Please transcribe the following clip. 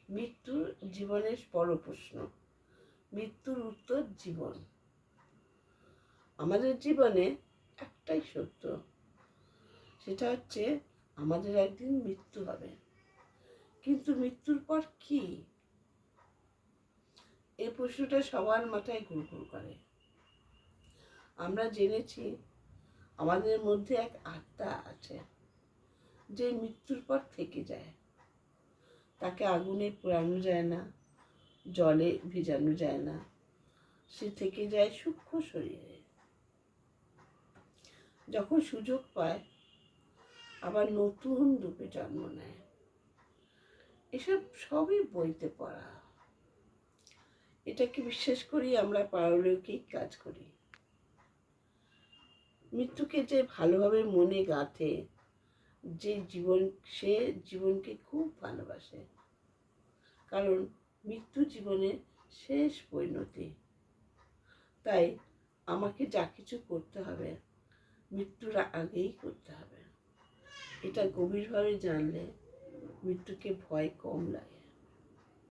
মৃত্যুর জীবনের বড় প্রশ্ন। মৃত্যুর উত্তর জীবন। আমাদের জীবনে একটাই সত্য, সেটা হচ্ছে আমাদের একদিন মৃত্যু হবে। কিন্তু মৃত্যুর পর কি? এই প্রশ্নটা সবার মাথায় ঘুরঘুর করে। আমরা জেনেছি আমাদের মধ্যে এক আত্মা আছে যে মৃত্যুর পর থেকে যায়। তাকে আগুনে পোড়ানো যায় না, জলে ভিজানো যায় না, সে থেকে যায় সূক্ষ্ম শরীরে। যখন সুযোগ পায় আবার নতুন রূপে জন্ম নেয়। এসব সবই বইতে পড়া। এটাকে বিশ্বাস করি আমরা পারলৌকিক কাজ করি। মৃত্যুকে যে ভালোভাবে মনে গাঁথে, যে সে জীবনকে খুব ভালোবাসে, কারণ মৃত্যু জীবনের শেষ পরিণতি। তাই আমাকে যা কিছু করতে হবে মৃত্যুর আগেই করতে হবে। এটা গভীরভাবে জানলে মৃত্যুকে ভয় কম লাগে।